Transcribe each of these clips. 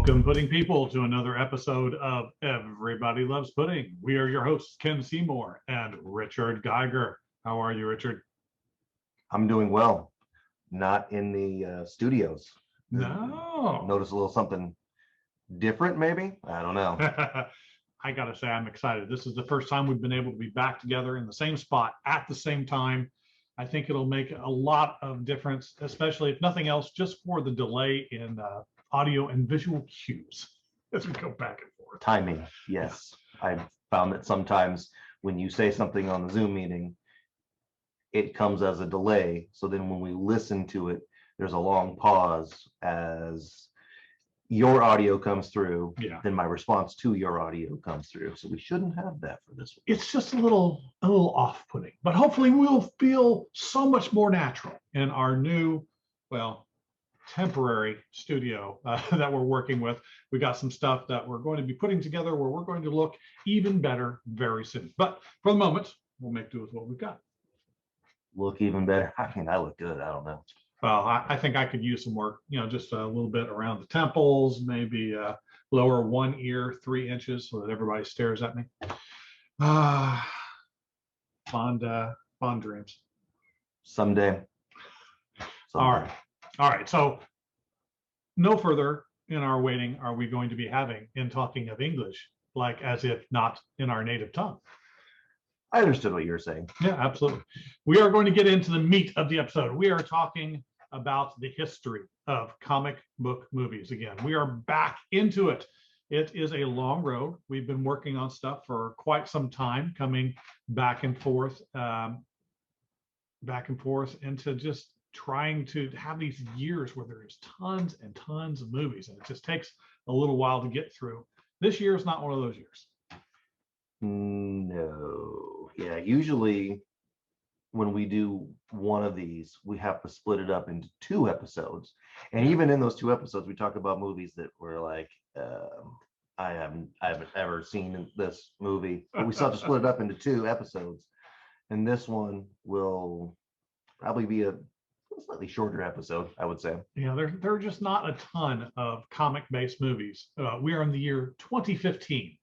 Welcome, pudding people, to another episode of Everybody Loves Pudding. We are your hosts, Ken Seymour and Richard Geiger. How are you, Richard? I'm doing well. Not in the studios. No. Notice a little something different, maybe? I don't know. I gotta say, I'm excited. This is the first time we've been able to be back together in the same spot at the same time. I think it'll make a lot of difference, especially if nothing else, just for the delay in audio and visual cues as we go back and forth. Timing, yes. Yeah. I've found that sometimes when you say something on the Zoom meeting, it comes as a delay. So then when we listen to it, there's a long pause as your audio comes through. Yeah. Then my response to your audio comes through. So we shouldn't have that for this one. It's just a little off-putting, but hopefully we'll feel so much more natural in our new, temporary studio that we're working with. We got some stuff that we're going to be putting together where we're going to look even better very soon. But for the moment, we'll make do with what we've got. Look even better. I mean, I look good. I don't know. Well, I think I could use some work, just a little bit around the temples, maybe lower one ear 3 inches so that everybody stares at me. Fond dreams. Someday. All right. So no further in our waiting are we going to be having in talking of English, like as if not in our native tongue. I understood what you were saying. Yeah, absolutely. We are going to get into the meat of the episode. We are talking about the history of comic book movies. Again, we are back into it. It is a long road. We've been working on stuff for quite some time, coming back and forth into just trying to have these years where there's tons and tons of movies, and it just takes a little while to get through. This year is not one of those years. No. Yeah, usually when we do one of these, we have to split it up into 2 episodes. And even in those 2 episodes, we talk about movies that were like, I haven't ever seen this movie, but we still have to split it up into 2 episodes. And this one will probably be a slightly shorter episode, I would say. Yeah, there are just not a ton of comic-based movies. We are in the year 2015.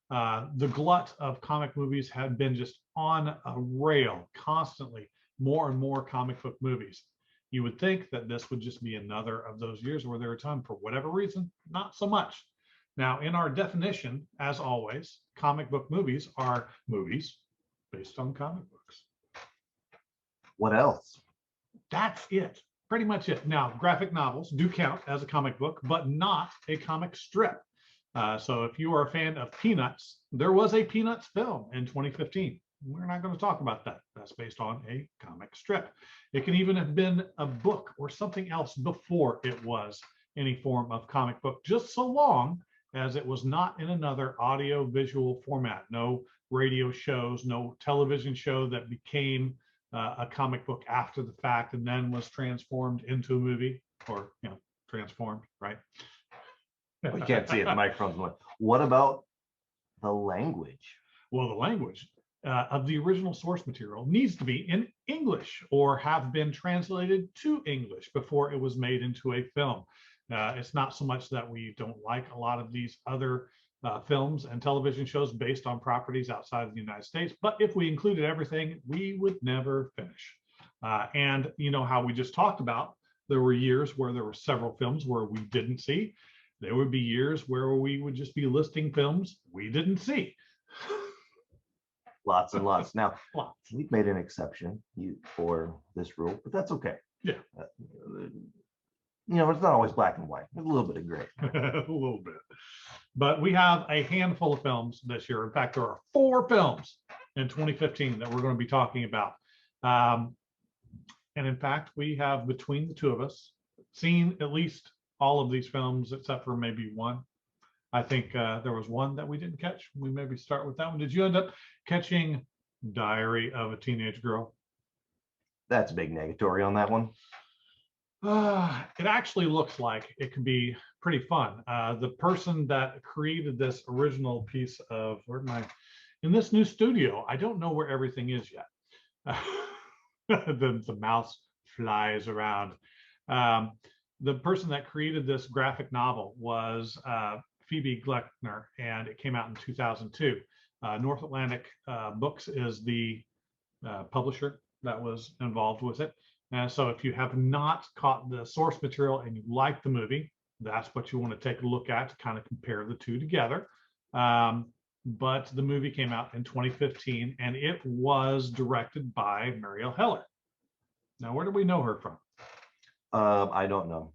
The glut of comic movies had been just on a rail constantly, more and more comic book movies. You would think that this would just be another of those years where there are a ton. For whatever reason, not so much. Now, in our definition, as always, comic book movies are movies based on comic books. What else? That's it. Pretty much it. Now, graphic novels do count as a comic book, but not a comic strip. So if you are a fan of Peanuts, there was a Peanuts film in 2015. We're not going to talk about that. That's based on a comic strip. It can even have been a book or something else before it was any form of comic book, just so long as it was not in another audio visual format. No radio shows, no television show that became a comic book after the fact and then was transformed into a movie, or transformed, right? We can't see it. The microphone's going. What about the language? Well, the language of the original source material needs to be in English or have been translated to English before it was made into a film. It's not so much that we don't like a lot of these other films and television shows based on properties outside of the United States, but if we included everything, we would never finish. And you know how we just talked about, there were years where there were several films where we didn't see. There would be years where we would just be listing films we didn't see. Lots and lots. Now, we've made an exception for this rule, but that's okay. Yeah. It's not always black and white. There's a little bit of gray. A little bit. But we have a handful of films this year. In fact, there are 4 films in 2015 that we're going to be talking about. And in fact, we have, between the 2 of us, seen at least all of these films except for maybe one. I think there was one that we didn't catch. We maybe start with that one. Did you end up catching Diary of a Teenage Girl? That's big negatory on that one. It actually looks like it could be pretty fun. The person that created this original piece of, in this new studio, I don't know where everything is yet. The mouse flies around. the person that created this graphic novel was Phoebe Gleckner, and it came out in 2002. North Atlantic Books is the publisher that was involved with it. And so if you have not caught the source material and you like the movie, that's what you want to take a look at to kind of compare the two together. But the movie came out in 2015 and it was directed by Marielle Heller. Now, where do we know her from? I don't know.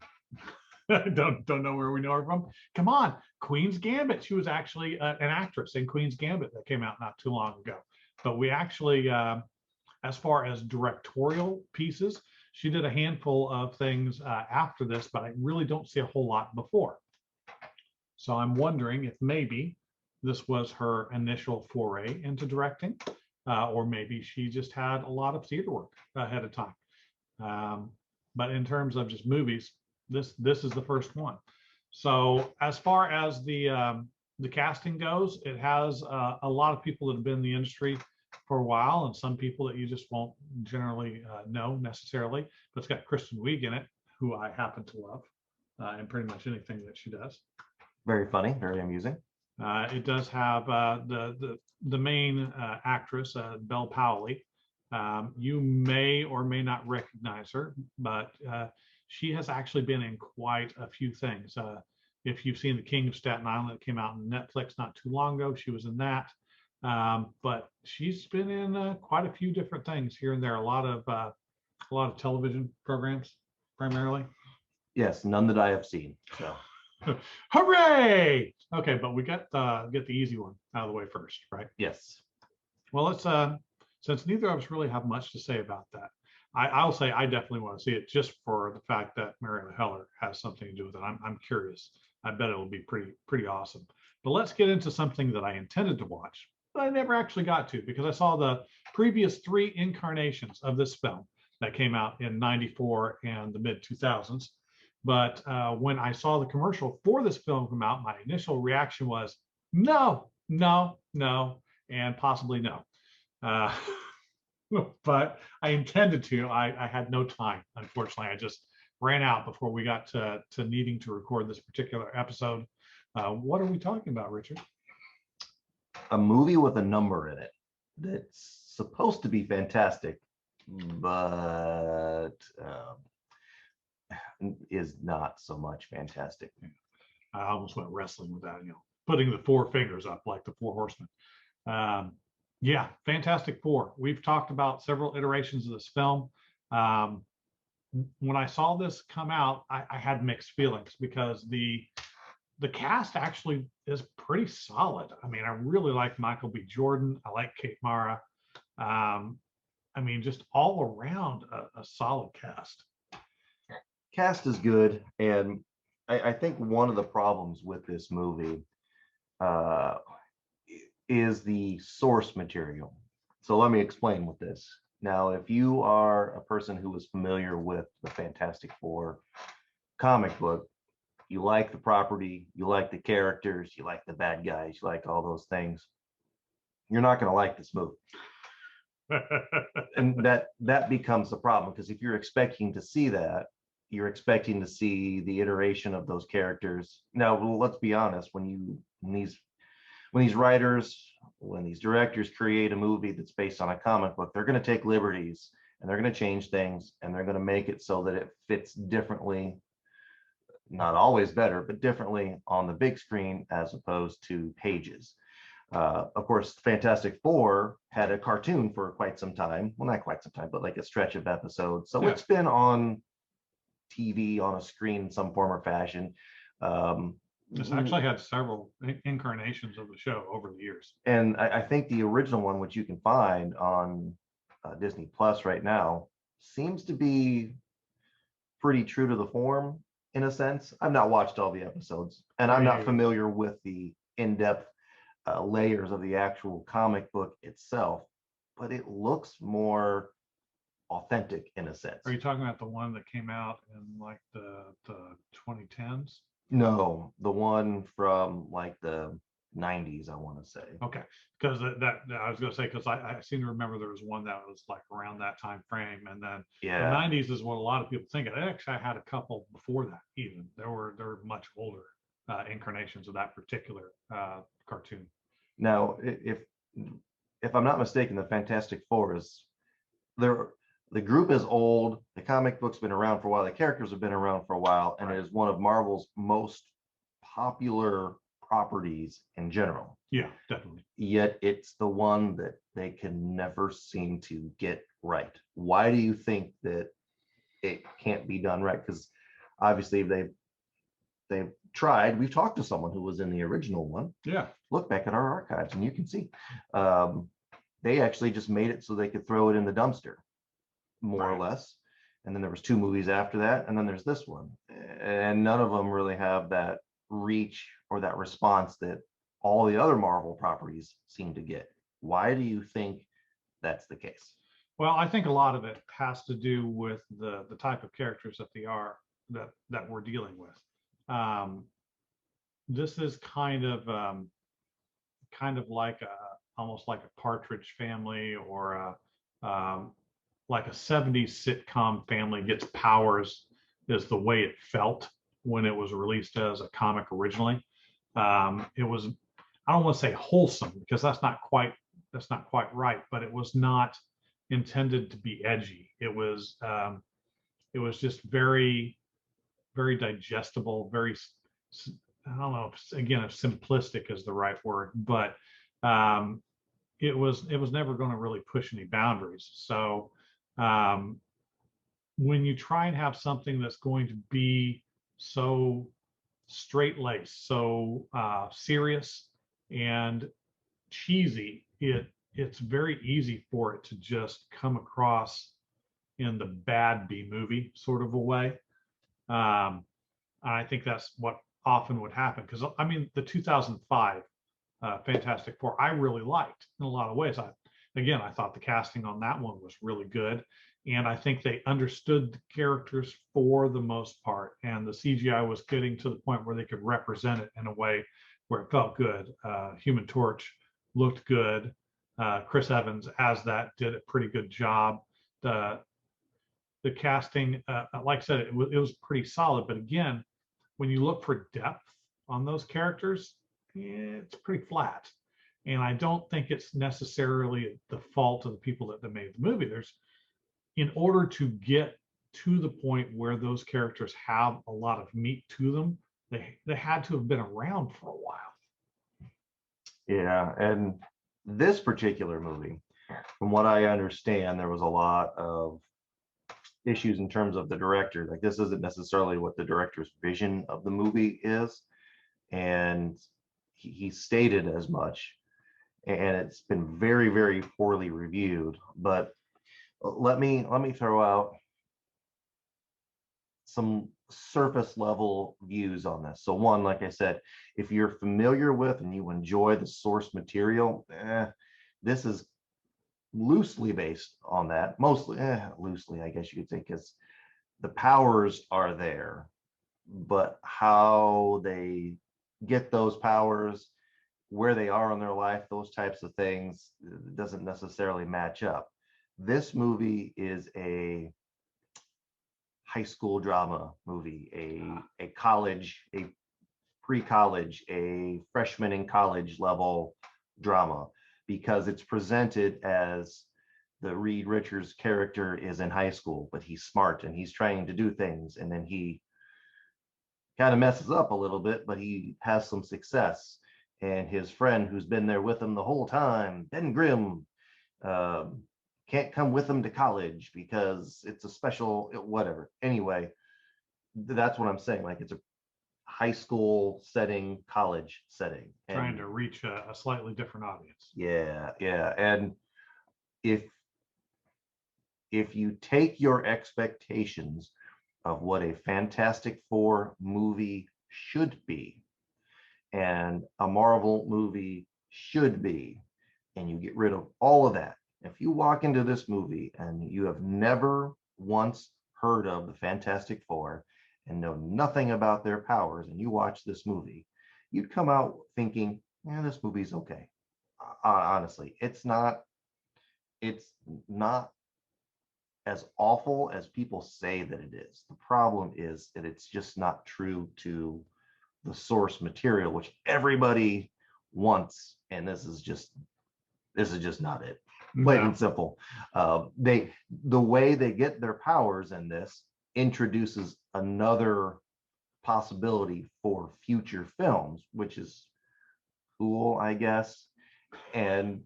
don't know where we know her from. Come on, Queen's Gambit. She was actually an actress in Queen's Gambit that came out not too long ago. But we actually, as far as directorial pieces, she did a handful of things after this, but I really don't see a whole lot before. So I'm wondering if maybe this was her initial foray into directing, or maybe she just had a lot of theater work ahead of time. But in terms of just movies, this is the first one. So as far as the casting goes, it has a lot of people that have been in the industry for a while, and some people that you just won't generally know necessarily. But it's got Kristen Wiig in it, who I happen to love in pretty much anything that she does. Very funny, very amusing. It does have the main actress, Belle Powley. You may or may not recognize her, but she has actually been in quite a few things. If you've seen The King of Staten Island, that came out on Netflix not too long ago, she was in that. But she's been in quite a few different things here and there. A lot of television programs, primarily. Yes, none that I have seen. So, hooray! Okay, but we got get the easy one out of the way first, right? yes. Well, let's since neither of us really have much to say about that, I'll say I definitely want to see it just for the fact that Marielle Heller has something to do with it. I'm curious. I bet it'll be pretty awesome. But let's get into something that I intended to watch, but I never actually got to because I saw the previous 3 incarnations of this film that came out in '94 and the mid 2000s. But when I saw the commercial for this film come out, my initial reaction was no, no, no, and possibly no. But I intended to. I had no time, unfortunately. I just ran out before we got to needing to record this particular episode. What are we talking about, Richard? A movie with a number in it that's supposed to be fantastic, but is not so much fantastic. I almost went wrestling with that, putting the 4 fingers up like the 4 horsemen. Yeah, Fantastic Four. We've talked about several iterations of this film. When I saw this come out, I had mixed feelings because the cast actually is pretty solid. I mean, I really like Michael B. Jordan. I like Kate Mara. I mean, just all around a solid cast. Cast is good, and I think one of the problems with this movie is the source material. So let me explain with this. Now, if you are a person who is familiar with the Fantastic Four comic book, you like the property, you like the characters, you like the bad guys, you like all those things, you're not going to like this movie. And that becomes the problem, because if you're expecting to see that, you're expecting to see the iteration of those characters. Now, let's be honest, when these writers, when these directors create a movie that's based on a comic book, they're going to take liberties and they're going to change things and they're going to make it so that it fits differently, not always better, but differently on the big screen as opposed to pages. Of course, Fantastic Four had a cartoon for quite some time. Well, not quite some time, but like a stretch of episodes. So It's been on TV, on a screen in some form or fashion. This actually had several incarnations of the show over the years. And I think the original one, which you can find on Disney Plus right now, seems to be pretty true to the form in a sense. I've not watched all the episodes, and I'm not familiar with the in-depth layers of the actual comic book itself, but it looks more authentic in a sense. Are you talking about the one that came out in like the 2010s? No, the one from like the 90s, I want to say. Okay, because that I was going to say, because I seem to remember there was one that was like around that time frame, and then the Yeah. 90s is what a lot of people think. I actually had a couple before that. Even there were much older incarnations of that particular cartoon. Now, if I'm not mistaken, the Fantastic Four is there. The group is old. The comic book's been around for a while. The characters have been around for a while, and Right. it is one of Marvel's most popular properties in general. Yeah, definitely. Yet it's the one that they can never seem to get right. Why do you think that it can't be done right? Because obviously they've tried. We've talked to someone who was in the original one. Yeah. Look back at our archives and you can see they actually just made it so they could throw it in the dumpster, more or less. And then there was 2 movies after that, and then there's this one, and none of them really have that reach or that response that all the other Marvel properties seem to get. Why do you think that's the case? Well, I think a lot of it has to do with the type of characters that they are that we're dealing with. This is kind of like almost like a Partridge Family, or like a 70s sitcom family gets powers, is the way it felt when it was released as a comic originally. It was, I don't want to say wholesome, because that's not quite right, but it was not intended to be edgy. It was just very, very digestible, very, I don't know if, again, if simplistic is the right word, but it was never going to really push any boundaries. So when you try and have something that's going to be so straight laced, so serious and cheesy, it's very easy for it to just come across in the bad B movie sort of a way. I think that's what often would happen, because I mean the 2005 Fantastic Four I really liked in a lot of ways. I thought the casting on that one was really good, and I think they understood the characters for the most part, and the CGI was getting to the point where they could represent it in a way where it felt good. Human Torch looked good. Chris Evans as that did a pretty good job. The casting, like I said, it was pretty solid. But again, when you look for depth on those characters, it's pretty flat. And I don't think it's necessarily the fault of the people that made the movie. In order to get to the point where those characters have a lot of meat to them, they had to have been around for a while. Yeah, and this particular movie, from what I understand, there was a lot of issues in terms of the director. Like, this isn't necessarily what the director's vision of the movie is, and he stated as much, and it's been very, very poorly reviewed. But let me throw out some surface level views on this. So one, like I said, if you're familiar with and you enjoy the source material, this is loosely based on that. Mostly loosely, I guess you could say, because the powers are there, but how they get those powers, where they are in their life, those types of things, doesn't necessarily match up. This movie is a high school drama movie, a college, a pre-college, a freshman in college level drama, because it's presented as the Reed Richards character is in high school, but he's smart and he's trying to do things, and then he kind of messes up a little bit, but he has some success. And his friend, who's been there with him the whole time, Ben Grimm, can't come with him to college because it's a special whatever. Anyway, that's what I'm saying. Like, it's a high school setting, college setting, trying to reach a slightly different audience. Yeah. And if you take your expectations of what a Fantastic Four movie should be and a Marvel movie should be, and you get rid of all of that, if you walk into this movie and you have never once heard of the Fantastic Four and know nothing about their powers, and you watch this movie, you'd come out thinking, yeah, this movie's okay. Honestly, it's not as awful as people say that it is. The problem is that it's just not true to the source material, which everybody wants, and this is just not it. Plain No. and simple. The way they get their powers in this introduces another possibility for future films, which is cool, I guess. And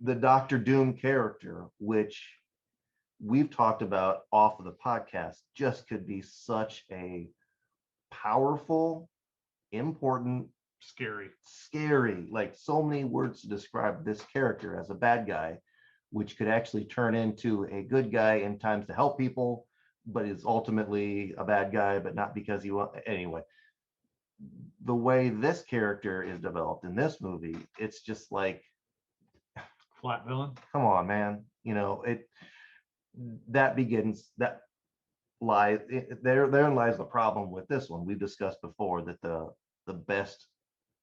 the Doctor Doom character, which we've talked about off of the podcast, just could be such a powerful, important, scary, like so many words to describe this character as a bad guy, which could actually turn into a good guy in times to help people, but is ultimately a bad guy, but not because he wants. Anyway, the way this character is developed in this movie, it's just like, Flat villain. come on, man. That begins that lies therein lies the problem with this one. We've discussed before that the best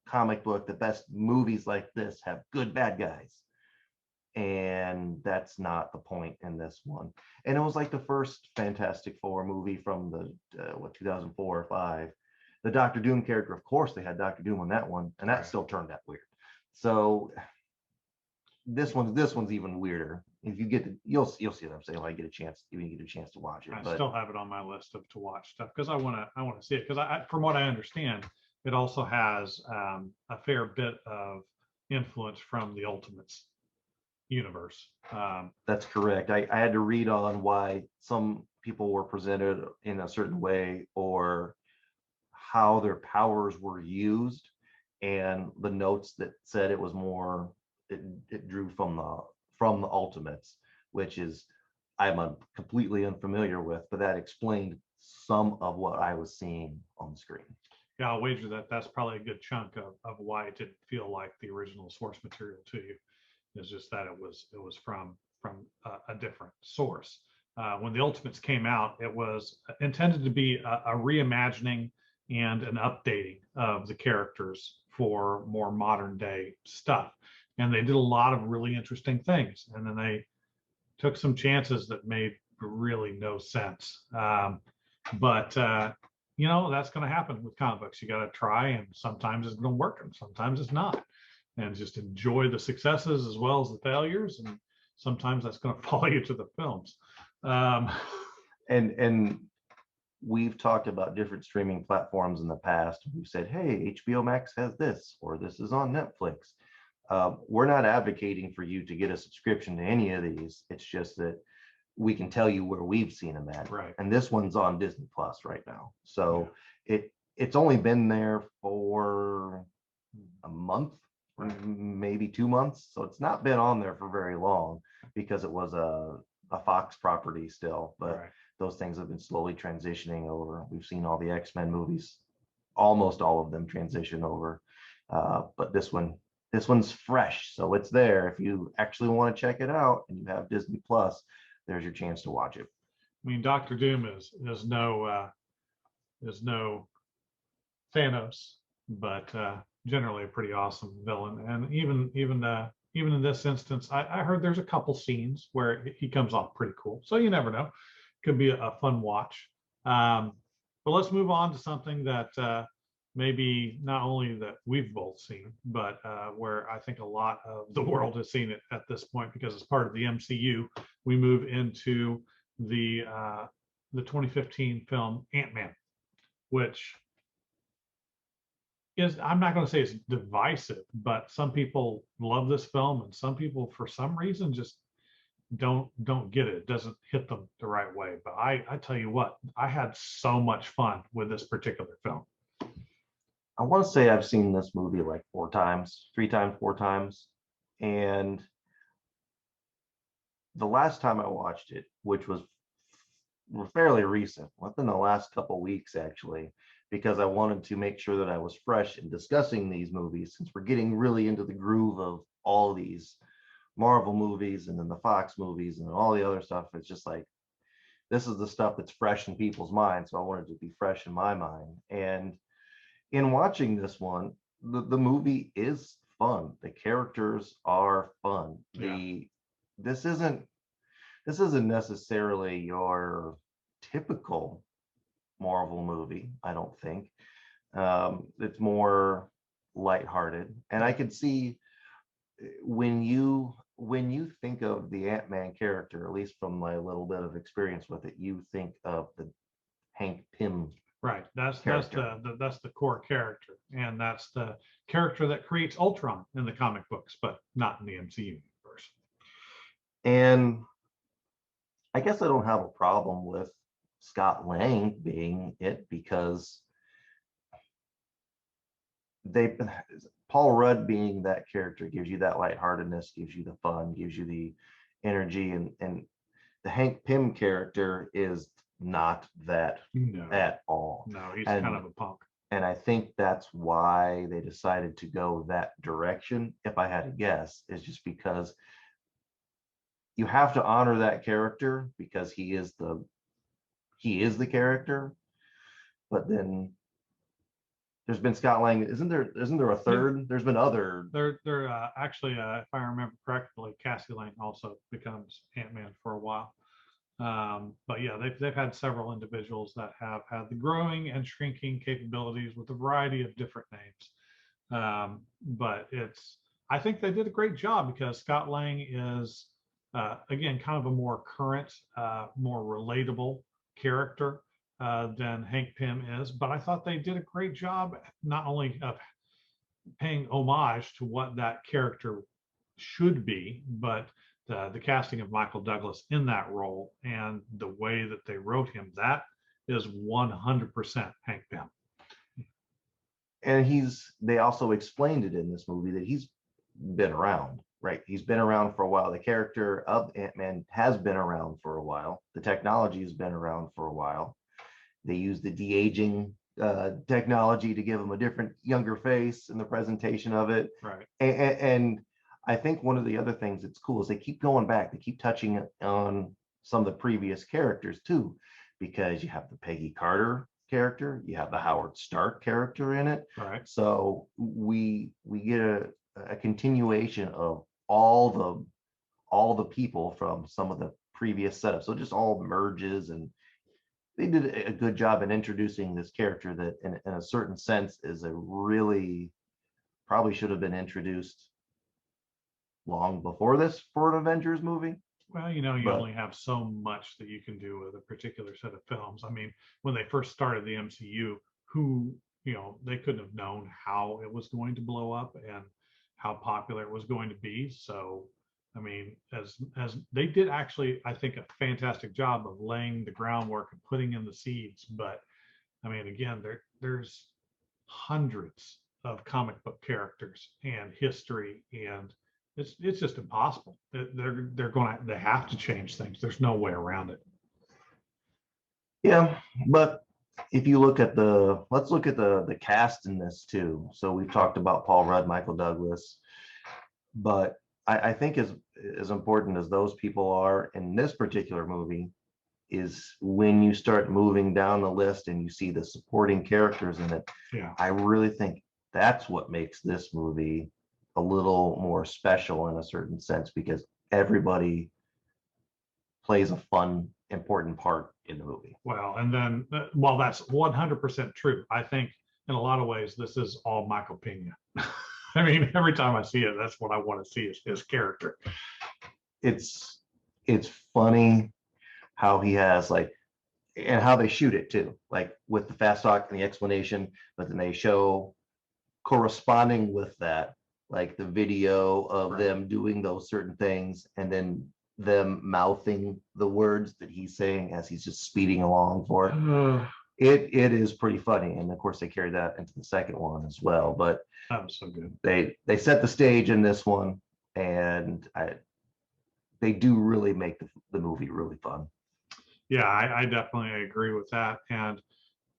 comic book, the best movies like this have good bad guys, and that's not the point in this one. And it was like the first Fantastic Four movie from the 2004 or 5. The Doctor Doom character, of course they had Doctor Doom on that one, and that still turned out weird. So this one's even weirder. If you get to, you'll see what I'm saying when I get a chance, even you get a chance to watch it. I But still have it on my list of to watch stuff because I want to see it because from what I understand, it also has a fair bit of influence from the Ultimates universe. that's correct. I had to read on why some people were presented in a certain way or how their powers were used, and the notes that said it was more it drew from the Ultimates, which is completely unfamiliar with, but that explained some of what I was seeing on the screen. Yeah, I'll wager that that's probably a good chunk of why it didn't feel like the original source material to you. Is just that it was from a different source. When the Ultimates came out, it was intended to be a reimagining and an updating of the characters for more modern day stuff. And they did a lot of really interesting things. And then they took some chances that made really no sense. But that's going to happen with comic books. You got to try, and sometimes it's going to work, and sometimes it's not. And just enjoy the successes as well as the failures. And sometimes that's going to follow you to the films. And we've talked about different streaming platforms in the past. We've said, hey, HBO Max has this, or this is on Netflix. We're not advocating for you to get a subscription to any of these. It's just that we can tell you where we've seen them at. Right. And this one's on Disney Plus right now. So it's only been there for a month, maybe 2 months. So it's not been on there for very long because it was a Fox property still. But those things have been slowly transitioning over. We've seen all the X-Men movies, almost all of them transition over. But this one's fresh, so it's there. If you actually want to check it out and you have Disney Plus, there's your chance to watch it. I mean, Doctor Doom is no Thanos, but generally a pretty awesome villain. And even in this instance, I heard there's a couple scenes where he comes off pretty cool. So you never know. Could be a fun watch. But let's move on to something that maybe not only that we've both seen, but where I think a lot of the world has seen it at this point because it's part of the MCU. We move into the 2015 film Ant-Man, which is, I'm not going to say it's divisive, but some people love this film and some people for some reason just don't get it. It doesn't hit them the right way. But I tell you what, I had so much fun with this particular film. I want to say I've seen this movie like 4 times, 4 times. And the last time I watched it, which was fairly recent, within the last couple weeks actually, because I wanted to make sure that I was fresh in discussing these movies since we're getting really into the groove of all these Marvel movies and then the Fox movies and all the other stuff. It's just like, this is the stuff that's fresh in people's minds. So I wanted it to be fresh in my mind. And in watching this one, the movie is fun. The characters are fun. Yeah. This isn't this isn't necessarily your typical Marvel movie, I don't think. It's more lighthearted, and I could see when you think of the Ant-Man character, at least from my little bit of experience with it, you think of the Hank Pym Right. That's character. that's the core character, and that's the character that creates Ultron in the comic books, but not in the MCU universe. And I guess I don't have a problem with Scott Lang being it because they Paul Rudd being that character gives you that lightheartedness, gives you the fun, gives you the energy, and the Hank Pym character is not that No, at all. no, he's kind And of a punk. and I think that's why they decided to go that direction. If I had to guess, is just because you have to honor that character because he is the character. But then there's been Scott Lang. Isn't there a Yeah, third? There's been other. they're actually, if I remember correctly, Cassie Lang also becomes Ant-Man for a while. But yeah, they've had several individuals that have had the growing and shrinking capabilities with a variety of different names. But I think they did a great job because Scott Lang is, again, kind of a more current, more relatable character than Hank Pym is. But I thought they did a great job not only of paying homage to what that character should be, but the casting of Michael Douglas in that role and the way that they wrote him, that is 100% Hank Pym. And they also explained it in this movie that he's been around, right? He's been around for a while. The character of Ant-Man has been around for a while. The technology has been around for a while. They use the de-aging technology to give him a different, younger face in the presentation of it. Right. And I think one of the other things that's cool is they keep going back. They keep touching on some of the previous characters too, because you have the Peggy Carter character, you have the Howard Stark character in it. Right. So we get a continuation of all the people from some of the previous setups. So it just all merges, and they did a good job in introducing this character that in a certain sense is a really probably should have been introduced long before this for an Avengers movie. Well, you But only have so much that you can do with a particular set of films. I mean, when they first started the MCU, they couldn't have known how it was going to blow up and how popular it was going to be. So, I mean, as they did actually, I think, a fantastic job of laying the groundwork and putting in the seeds. But I mean, again, there's hundreds of comic book characters and history, and it's just impossible. They have to change things. There's no way around it. yeah, but if you look at let's look at the cast in this too. So we've talked about Paul Rudd, Michael Douglas, but I think as important as those people are in this particular movie is when you start moving down the list and you see the supporting characters in it. Yeah. I really think that's what makes this movie a little more special in a certain sense because everybody plays a fun, important part in the movie. Well, and then while that's 100% true, I think in a lot of ways this is all Michael Pena. I mean, every time I see it, that's what I want to see is his character. It's funny how he has and how they shoot it too, like with the fast talk and the explanation, but then they show corresponding with that, like the video of Right. them doing those certain things and then them mouthing the words that he's saying as he's just speeding along for it. It is pretty funny, and of course they carried that into the second one as well. But That was so good. they set the stage in this one, and they do really make the movie really fun. Yeah, I definitely agree with that. And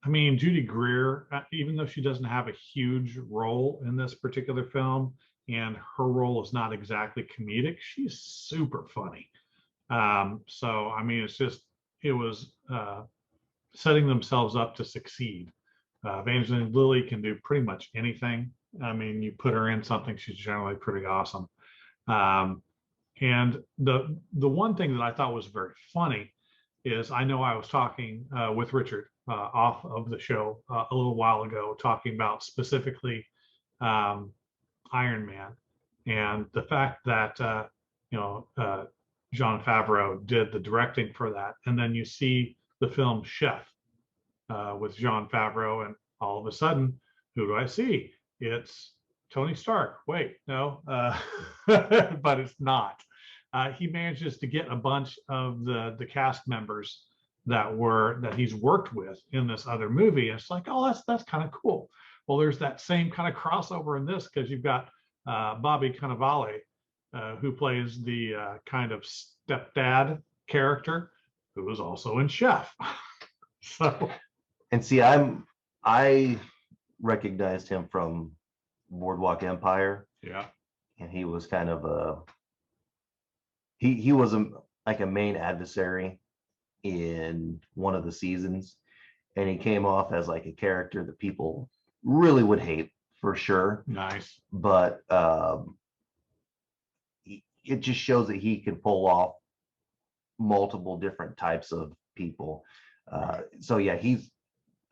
I mean, Judy Greer, even though she doesn't have a huge role in this particular film, and her role is not exactly comedic, she's super funny. So I mean, it was setting themselves up to succeed. Evangeline Lilly can do pretty much anything, I mean, you put her in something, she's generally pretty awesome. Um, and the one thing that I thought was very funny is I know I was talking with Richard off of the show a little while ago, talking about specifically um, Iron Man and the fact that you know Jon Favreau did the directing for that, and then you see the film Chef with Jon Favreau, and all of a sudden, who do I see? It's Tony Stark. Wait, no, but it's not. He manages to get a bunch of the cast members that he's worked with in this other movie. And it's like, oh, that's kind of cool. Well, there's that same kind of crossover in this because you've got Bobby Cannavale, who plays the kind of stepdad character, who was also in Chef. So And see, I recognized him from Boardwalk Empire, yeah, and he was kind of he was like a main adversary in one of the seasons, and he came off as like a character that people really would hate for sure. nice. But it just shows that he can pull off multiple different types of people. So yeah, he's,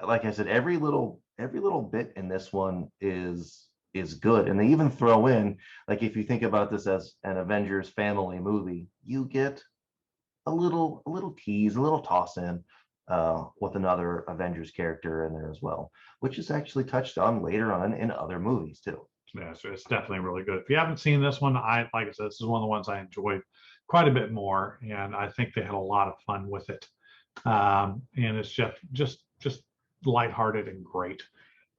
like I said, every little bit in this one is good. And they even throw in, like, if you think about this as an Avengers family movie, you get a little tease, a little toss in with another Avengers character in there as well, which is actually touched on later on in other movies too. Yeah, so it's definitely really good. If you haven't seen this one, like I said, this is one of the ones I enjoyed quite a bit more, and I think they had a lot of fun with it. And it's just lighthearted and great.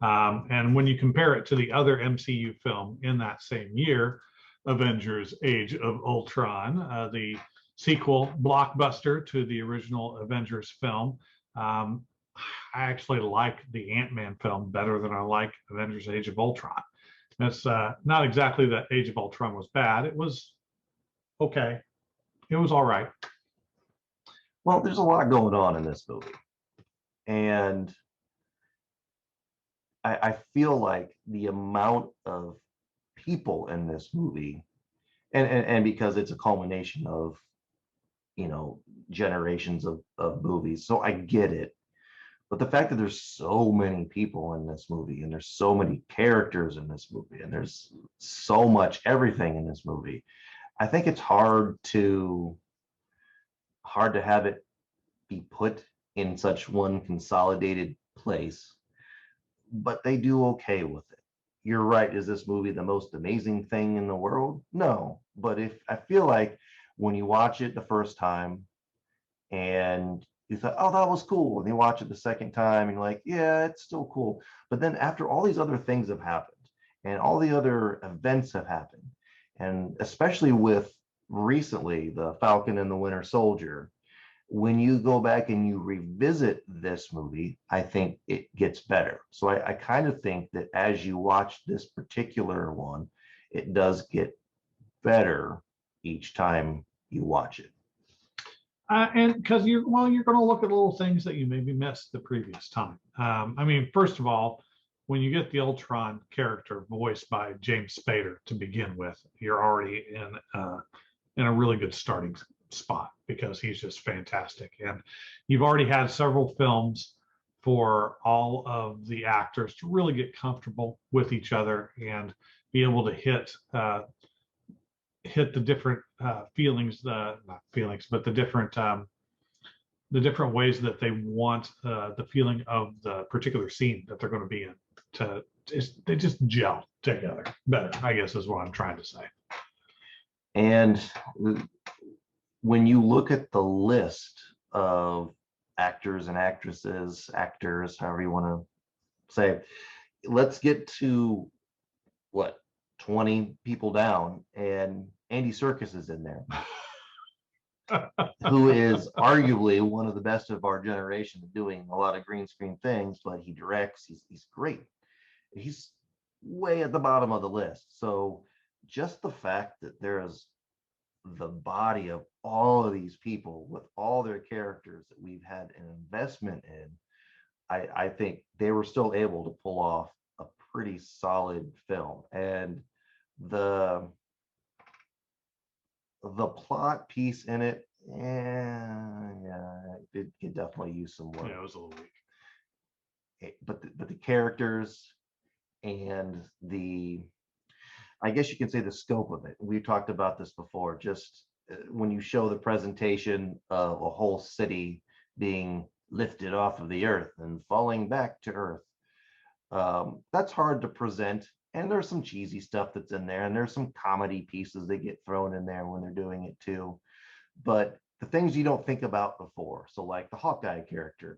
And when you compare it to the other MCU film in that same year, Avengers Age of Ultron, the sequel blockbuster to the original Avengers film, I actually like the Ant-Man film better than I like Avengers Age of Ultron. It's not exactly that Age of Ultron was bad. It was okay. It was all right. Well, there's a lot going on in this movie, and I feel like the amount of people in this movie, and because it's a culmination of, you know, generations of movies, so I get it. But the fact that there's so many people in this movie, and there's so many characters in this movie, and there's so much everything in this movie, I think it's hard to have it be put in such one consolidated place, but they do okay with it. You're right. Is this movie the most amazing thing in the world? No. But if I feel like when you watch it the first time and you thought, oh, that was cool, and you watch it the second time and you're like, yeah, it's still cool. But then after all these other things have happened and all the other events have happened, and especially with recently the Falcon and the Winter Soldier, when you go back and you revisit this movie, I think it gets better. So I kind of think that as you watch this particular one, it does get better each time you watch it. And because you're going to look at little things that you maybe missed the previous time. I mean, first of all, when you get the Ultron character voiced by James Spader to begin with, you're already in a really good starting spot because he's just fantastic. And you've already had several films for all of the actors to really get comfortable with each other and be able to hit the different feelings, not feelings, but the different ways that they want the feeling of the particular scene that they're going to be in. They just gel together better, I guess, is what I'm trying to say. And when you look at the list of actors and actors, however you want to say, let's get to what, 20 people down, and Andy Serkis is in there, who is arguably one of the best of our generation, doing a lot of green screen things, but he directs, he's great. He's way at the bottom of the list. So just the fact that there's the body of all of these people with all their characters that we've had an investment in, I think they were still able to pull off a pretty solid film. And the plot piece in it, yeah, it could definitely use some work. Yeah, it was a little weak. But the characters and I guess you can say the scope of it. We talked about this before. Just when you show the presentation of a whole city being lifted off of the earth and falling back to earth, that's hard to present. And there's some cheesy stuff that's in there, and there's some comedy pieces that get thrown in there when they're doing it too. But the things you don't think about before, so like the Hawkeye character.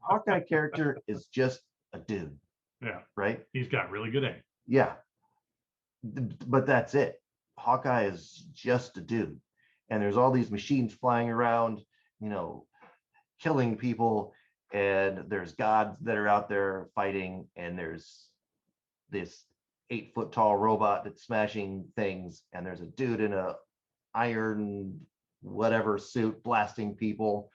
Hawkeye character is just a dude. Yeah. Right. He's got really good aim. Yeah. But that's it. Hawkeye is just a dude. And there's all these machines flying around, killing people. And there's gods that are out there fighting. And there's this 8-foot tall robot that's smashing things. And there's a dude in a iron whatever suit blasting people.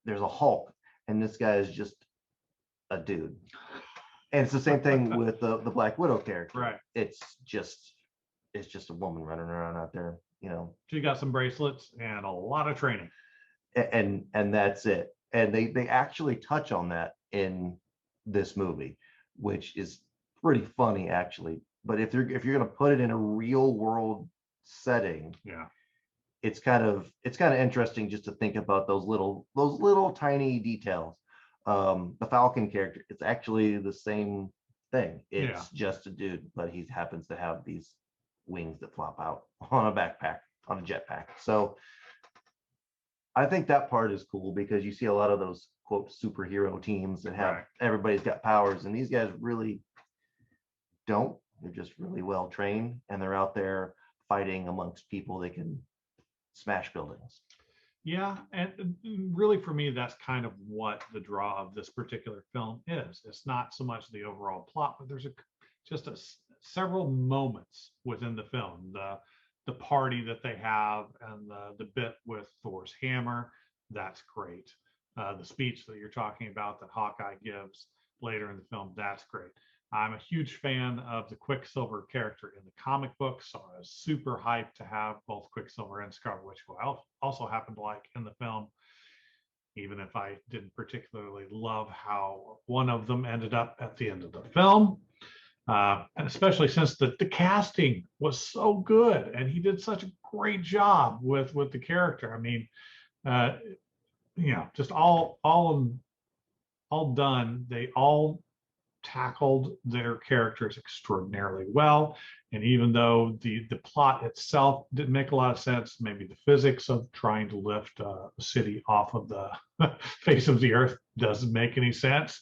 There's a Hulk. And this guy is just a dude. And it's the same thing with the Black Widow character. Right. It's just a woman running around out there, She got some bracelets and a lot of training. And that's it. And they actually touch on that in this movie, which is pretty funny actually. But if you're going to put it in a real world setting, yeah, it's kind of interesting just to think about those little tiny details. The Falcon character, it's actually the same thing. It's just a dude, but he happens to have these wings that flop out on a backpack, on a jetpack. So I think that part is cool because you see a lot of those quote superhero teams that have everybody's got powers, and these guys really don't. They're just really well trained, and they're out there fighting amongst people that can smash buildings. Yeah, and really for me, that's kind of what the draw of this particular film is. It's not so much the overall plot, but there's several moments within the film. The party that they have and the bit with Thor's hammer, that's great. The speech that you're talking about that Hawkeye gives later in the film, that's great. I'm a huge fan of the Quicksilver character in the comic book, so I was super hyped to have both Quicksilver and Scarlet Witch, who I also happen to like in the film, even if I didn't particularly love how one of them ended up at the end of the film. And especially since the casting was so good and he did such a great job with the character. I mean, just all done. They all tackled their characters extraordinarily well. And even though the plot itself didn't make a lot of sense, maybe the physics of trying to lift a city off of the face of the earth doesn't make any sense.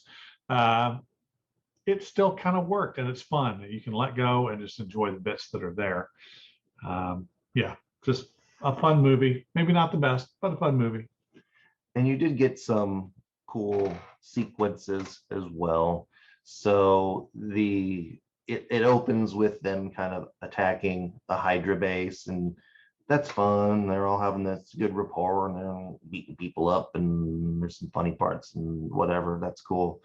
It still kind of worked, and it's fun. You can let go and just enjoy the bits that are there. Just a fun movie. Maybe not the best, but a fun movie. And you did get some cool sequences as well. So it opens with them kind of attacking a Hydra base, and that's fun. They're all having this good rapport, and they're beating people up, and there's some funny parts and whatever. That's cool.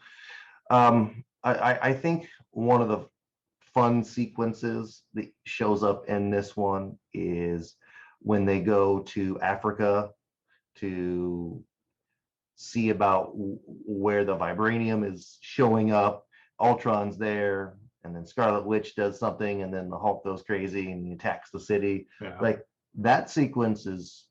I think one of the fun sequences that shows up in this one is when they go to Africa to see about where the vibranium is showing up. Ultron's there, and then Scarlet Witch does something, and then the Hulk goes crazy and he attacks the city. Yeah. Like that sequence is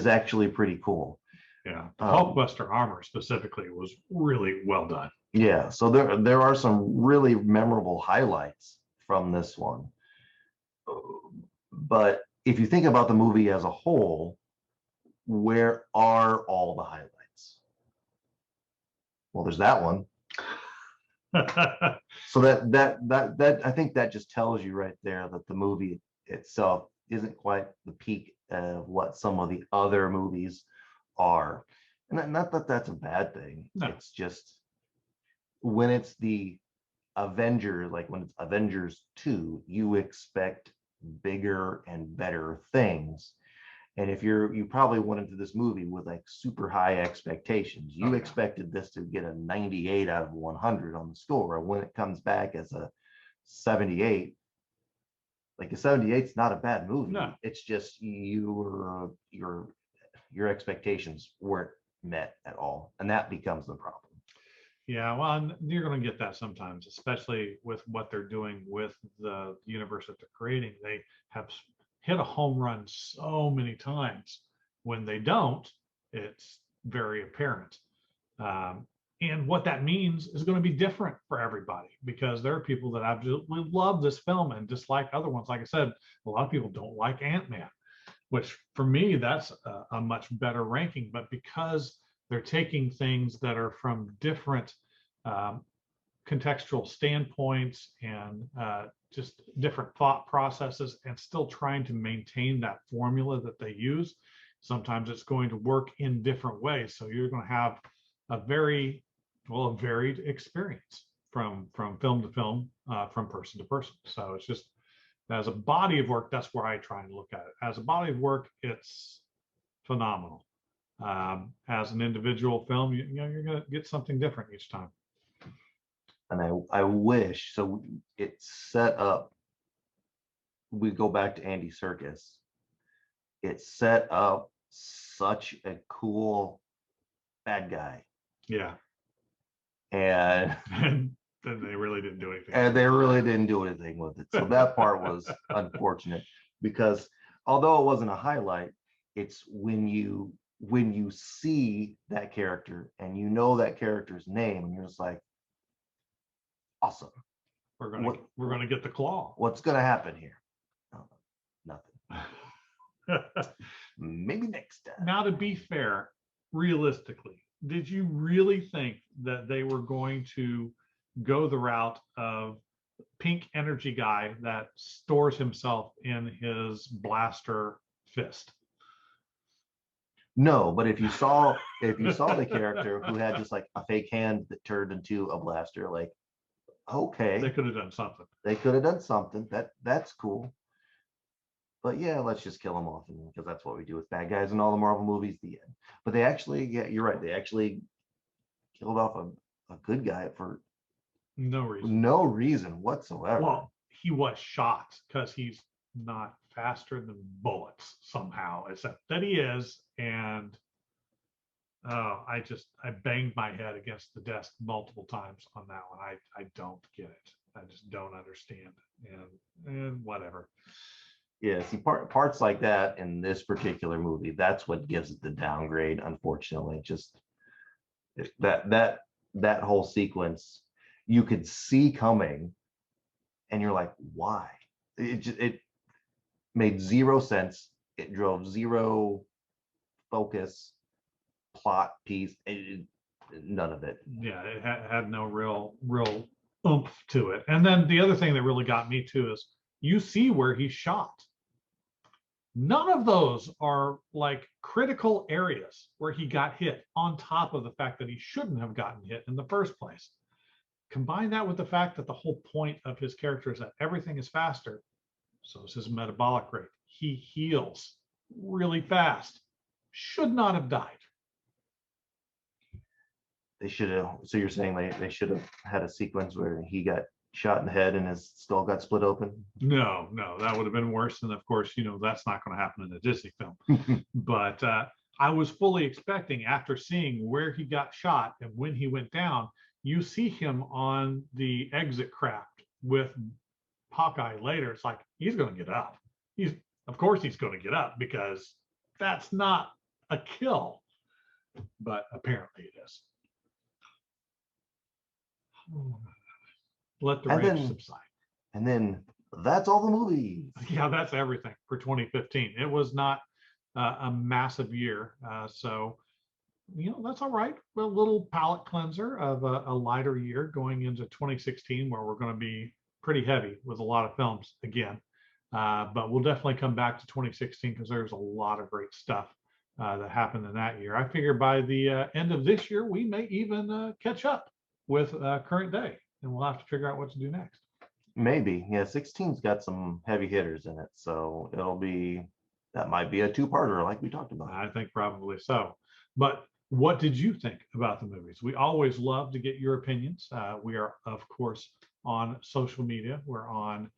actually pretty cool. Yeah, the Hulkbuster armor specifically was really well done. Yeah, so there are some really memorable highlights from this one. But if you think about the movie as a whole, where are all the highlights? Well, there's that one. So that I think that just tells you right there that the movie itself isn't quite the peak of what some of the other movies are. And not that that's a bad thing. No. It's just when it's the Avengers, like when it's Avengers 2, you expect bigger and better things. And if you probably went into this movie with like super high expectations. You Oh, yeah. expected this to get a 98 out of 100 on the score. And when it comes back as a 78, like a 78 is not a bad movie. No. It's just your expectations weren't met at all. And that becomes the problem. Yeah, well, and you're going to get that sometimes, especially with what they're doing with the universe that they're creating. They have hit a home run so many times. When they don't, it's very apparent. Um, and what that means is going to be different for everybody, because there are people that absolutely love this film and dislike other ones. Like I said, a lot of people don't like Ant-Man, which for me, that's a much better ranking. But because they're taking things that are from different um, contextual standpoints and just different thought processes, and still trying to maintain that formula that they use, sometimes it's going to work in different ways. So you're going to have a varied experience from film to film, from person to person. So it's just, as a body of work, that's where I try and look at it. As a body of work, it's phenomenal. As an individual film, you're going to get something different each time. And I wish, so it's set up, we go back to Andy Serkis. It set up such a cool bad guy. Yeah. And then they really didn't do anything. And they really didn't do anything with it. So that part was unfortunate, because although it wasn't a highlight, it's when you see that character and you know that character's name, and you're just like, awesome. We're gonna get the claw. What's gonna happen here? Oh, nothing. Maybe next time. Now, to be fair, realistically, did you really think that they were going to go the route of pink energy guy that stores himself in his blaster fist? No, but if you saw the character who had just like a fake hand that turned into a blaster, like, okay, They could have done something. They could have done something. That's cool. But yeah, let's just kill them off, because that's what we do with bad guys in all the Marvel movies. The end. But they actually, yeah, you're right. They actually killed off a good guy for No reason whatsoever. Well, he was shot because he's not faster than bullets somehow, except that he is. And I banged my head against the desk multiple times on that one. I don't get it. I just don't understand. And whatever. Yeah, see, parts like that in this particular movie, that's what gives it the downgrade, unfortunately. Just that whole sequence you could see coming, and you're like, why? It made zero sense. It drove zero focus, plot piece, none of it. Yeah, it had no real oomph to it. And then the other thing that really got me too is, you see where he's shot. None of those are like critical areas where he got hit, on top of the fact that he shouldn't have gotten hit in the first place. Combine that with the fact that the whole point of his character is that everything is faster, so is his metabolic rate. He heals really fast. Should not have died. They should have. So you're saying they should have had a sequence where he got shot in the head and his skull got split open? No, that would have been worse. And of course, that's not going to happen in a Disney film. But I was fully expecting, after seeing where he got shot and when he went down, you see him on the exit craft with Hawkeye later. It's like, he's going to get up. Of course he's going to get up, because that's not a kill. But apparently it is. Let the rage subside. And then that's all the movies. Yeah, that's everything for 2015. It was not a massive year. So, that's all right. A little palate cleanser of a lighter year going into 2016, where we're going to be pretty heavy with a lot of films again. But we'll definitely come back to 2016, because there's a lot of great stuff that happened in that year. I figure by the end of this year, we may even catch up with current day, and we'll have to figure out what to do next. Maybe. Yeah, 16's got some heavy hitters in it, so it'll be That might be a two-parter, like we talked about. I think probably so. But what did you think about the movies? We always love to get your opinions. We are, of course, on social media. We're on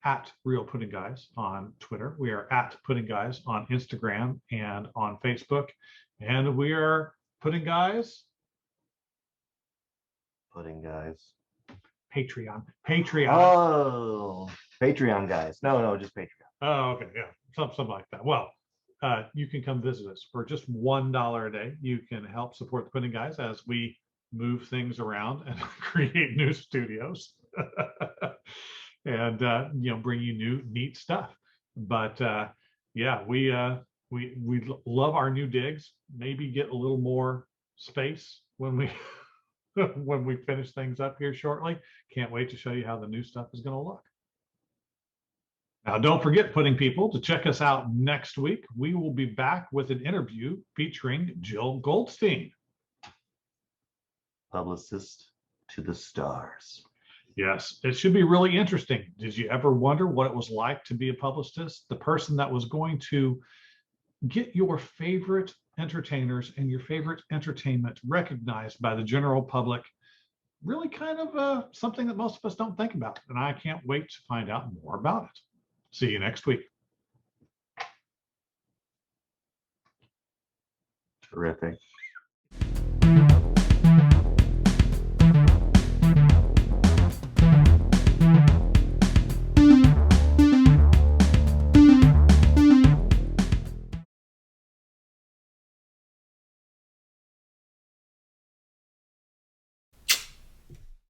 at Real Pudding Guys on Twitter. We are at Pudding Guys on Instagram and on Facebook. And we are Pudding Guys Pudding Guys. Patreon. Patreon. Oh, Patreon guys. No, just Patreon. Oh, okay, yeah, something like that. Well, you can come visit us for just $1 a day. You can help support the Pudding Guys as we move things around and create new studios, and bring you new neat stuff. But yeah, we love our new digs. Maybe get a little more space when we when we finish things up here shortly. Can't wait to show you how the new stuff is going to look. Now, don't forget, Pudding People, to check us out next week. We will be back with an interview featuring Jill Goldstein. Publicist to the stars. Yes, it should be really interesting. Did you ever wonder what it was like to be a publicist? The person that was going to get your favorite entertainers and your favorite entertainment recognized by the general public. Really kind of something that most of us don't think about. And I can't wait to find out more about it. See you next week. Terrific.